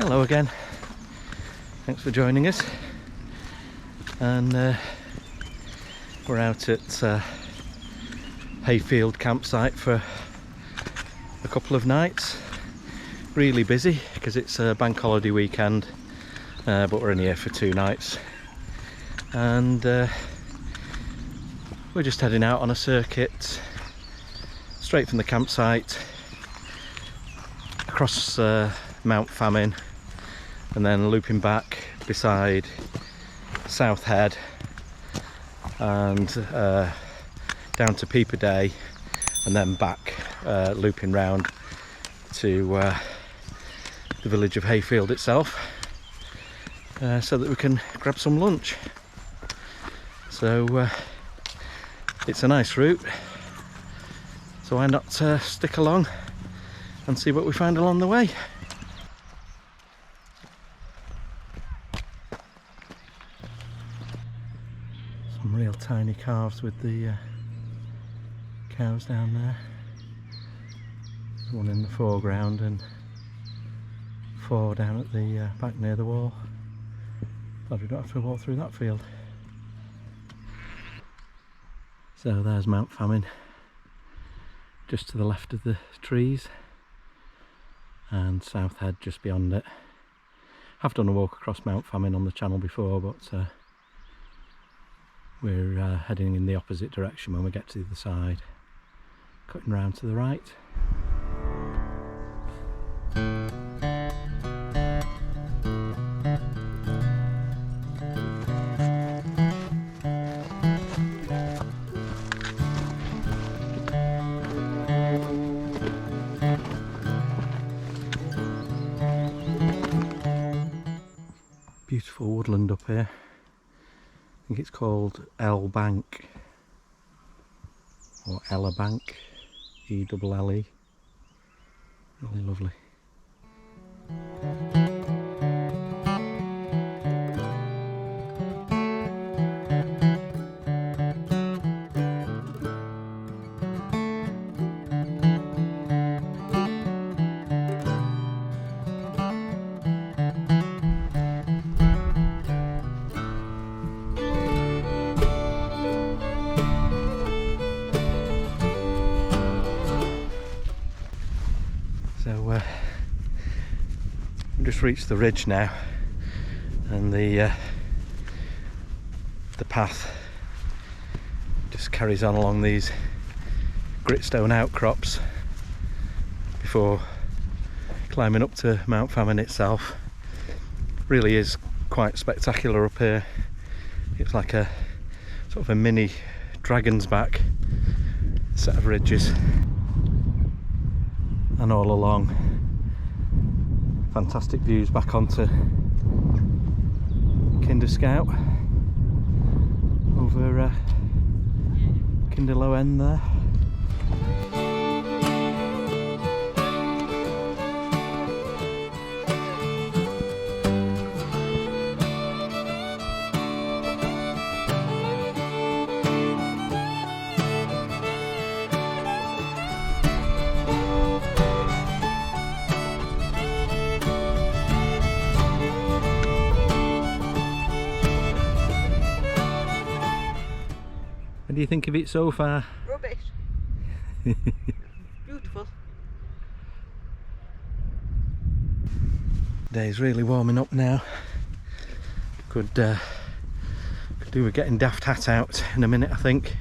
Hello again, thanks for joining us, and we're out at Hayfield campsite for a couple of nights. Really busy because it's a bank holiday weekend, but we're only here for 2 nights, and we're just heading out on a circuit straight from the campsite across Mount Famine, and then looping back beside South Head and down to Peep O'Day, and then back looping round to the village of Hayfield itself, so that we can grab some lunch. So it's a nice route, so why not stick along and see what we find along the way. Some real tiny calves with the cows down there. There's one in the foreground and 4 down at the back near the wall. Glad we don't have to walk through that field. So there's Mount Famine, just to the left of the trees, and South Head just beyond it. I've done a walk across Mount Famine on the channel before, but we're heading in the opposite direction when we get to the other side, cutting round to the right. Beautiful woodland up here. I think it's called Elle Bank, or Elle Bank, E-double-L-E. Really lovely. So we've just reached the ridge now, and the path just carries on along these gritstone outcrops before climbing up to Mount Famine itself. Really is quite spectacular up here. It's like a sort of a mini Dragon's Back set of ridges. And all along, fantastic views back onto Kinder Scout over Kinder Low End there. What do you think of it so far? Rubbish. Beautiful. Day's really warming up now. Could do with getting Daft Hat out in a minute, I think.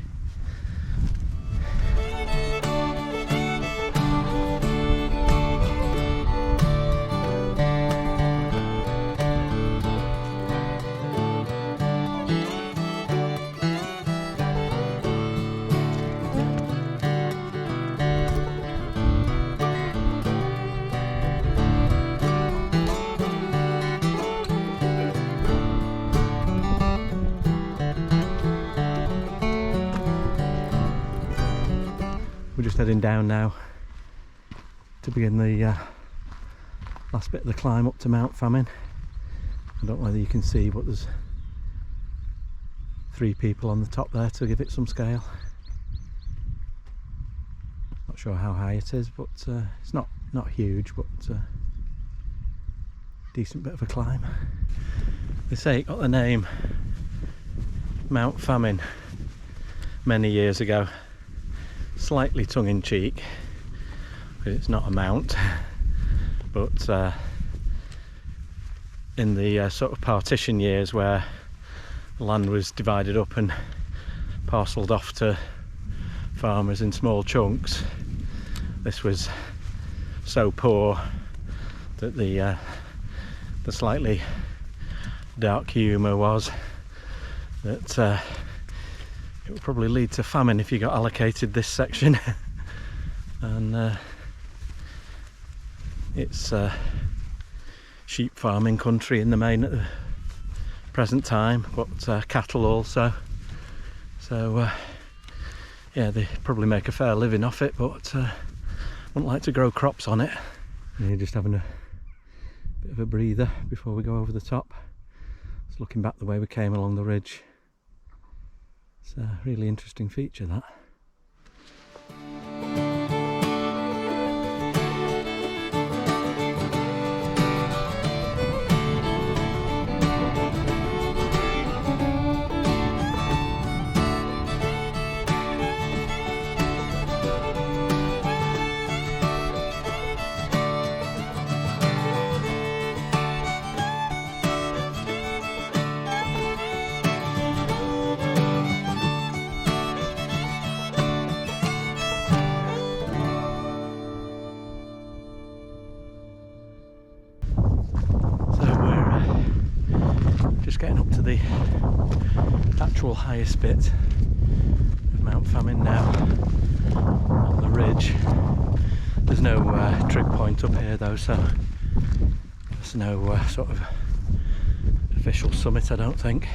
We're just heading down now to begin the last bit of the climb up to Mount Famine. I don't know whether you can see, but there's 3 people on the top there to give it some scale. Not sure how high it is, but it's not huge, but decent bit of a climb. They say it got the name Mount Famine many years ago, slightly tongue-in-cheek, because it's not a mount, but in the sort of partition years where the land was divided up and parcelled off to farmers in small chunks, this was so poor that the slightly dark humour was that it would probably lead to famine if you got allocated this section. And it's sheep farming country in the main at the present time, but cattle also, so yeah, they probably make a fair living off it, but wouldn't like to grow crops on it. And you're just having a bit of a breather before we go over the top. Just looking back the way we came along the ridge. It's a really interesting feature, that. Just getting up to the actual highest bit of Mount Famine now, on the ridge. There's no trig point up here though, so there's no sort of official summit, I don't think.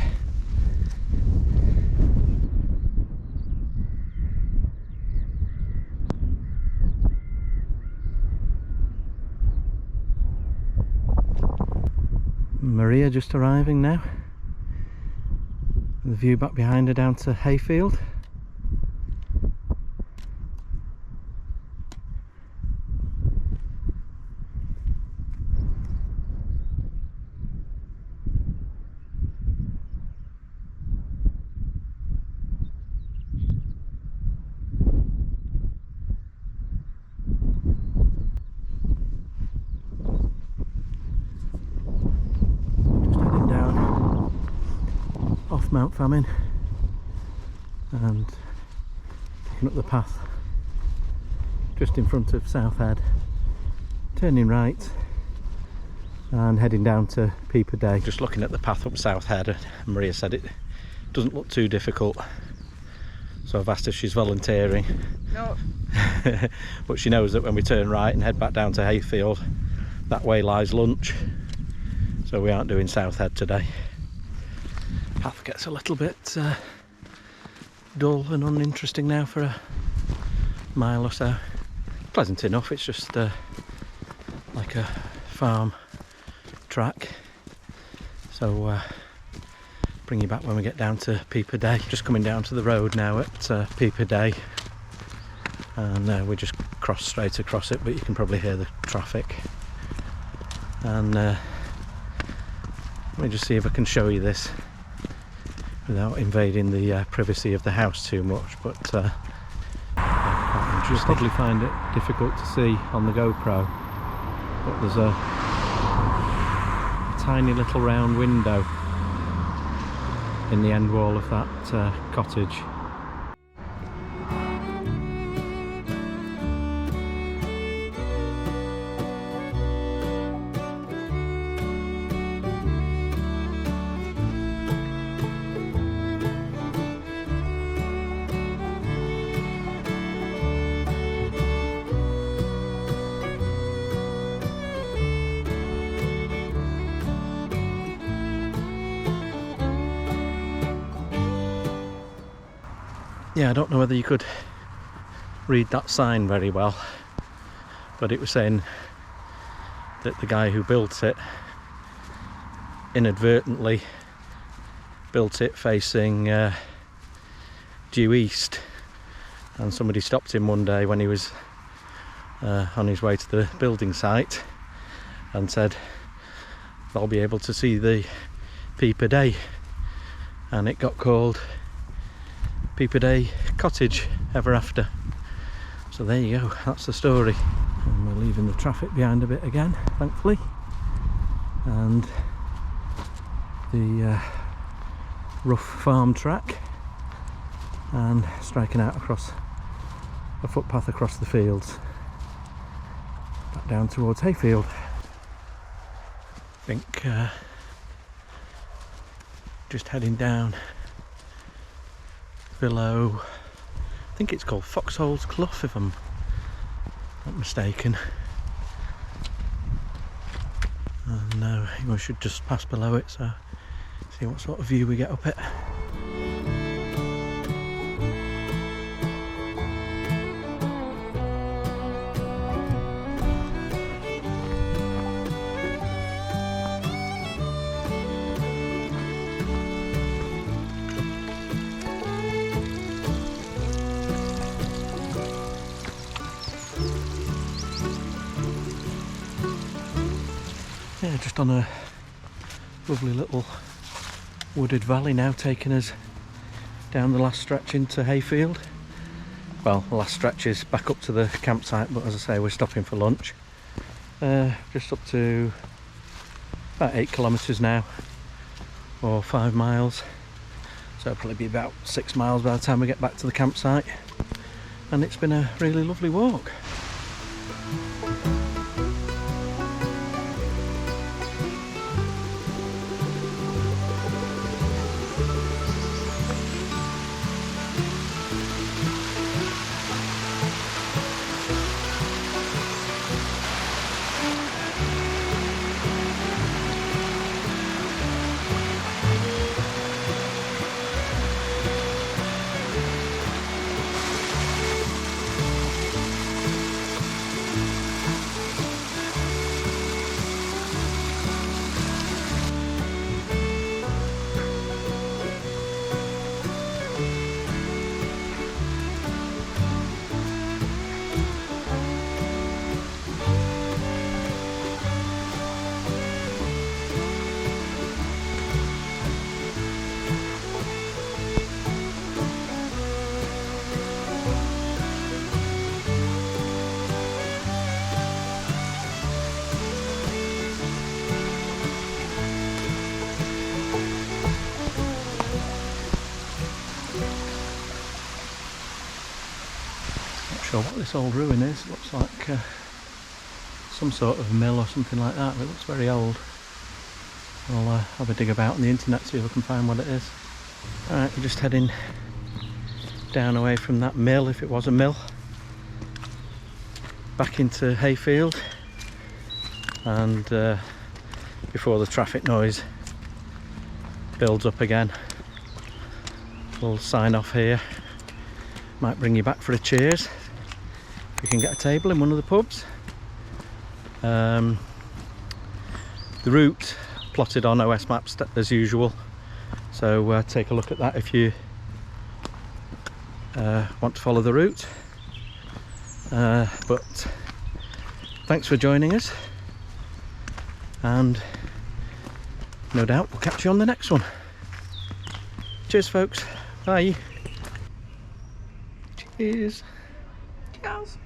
Maria just arriving now. The view back behind her down to Hayfield. Off Mount Famine and picking up the path just in front of South Head, turning right and heading down to Peep O'Day. Just looking at the path up South Head, Maria said it doesn't look too difficult, so I've asked if she's volunteering. No. But she knows that when we turn right and head back down to Hayfield, that way lies lunch, so we aren't doing South Head today. Path gets a little bit dull and uninteresting now for a mile or so. Pleasant enough, it's just like a farm track, so bring you back when we get down to Peep O'Day. Just coming down to the road now at Peep O'Day, and we just cross straight across it, but you can probably hear the traffic. And let me just see if I can show you this without invading the privacy of the house too much, but quite interesting. You'll probably find it difficult to see on the GoPro, but there's a tiny little round window in the end wall of that cottage. Yeah, I don't know whether you could read that sign very well, but it was saying that the guy who built it inadvertently built it facing due east, and somebody stopped him one day when he was on his way to the building site and said, they'll be able to see the Peep O'Day, and it got called Peep O'Day Cottage ever after. So there you go, that's the story. And we're leaving the traffic behind a bit again, thankfully, and the rough farm track, and striking out across a footpath across the fields back down towards Hayfield. I think just heading down below, I think it's called Foxholes Clough if I'm not mistaken, and we should just pass below it, so see what sort of view we get up it. Yeah, just on a lovely little wooded valley now, taking us down the last stretch into Hayfield. Well, the last stretch is back up to the campsite, but as I say, we're stopping for lunch. Just up to about 8 kilometres now, or 5 miles. So it'll probably be about 6 miles by the time we get back to the campsite. And it's been a really lovely walk. Not sure what this old ruin is. It looks like some sort of mill or something like that, but it looks very old. I'll have a dig about on the internet, see if I can find what it is. Alright, we're just heading down away from that mill, if it was a mill, back into Hayfield, and before the traffic noise builds up again, we'll sign off here. Might bring you back for a cheers if you can get a table in one of the pubs. The route plotted on OS maps as usual, so take a look at that if you want to follow the route. But thanks for joining us, and no doubt we'll catch you on the next one. Cheers folks, bye. Cheers. Cheers.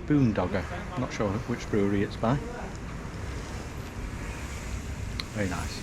Boondogger. Not sure which brewery it's by. Very nice.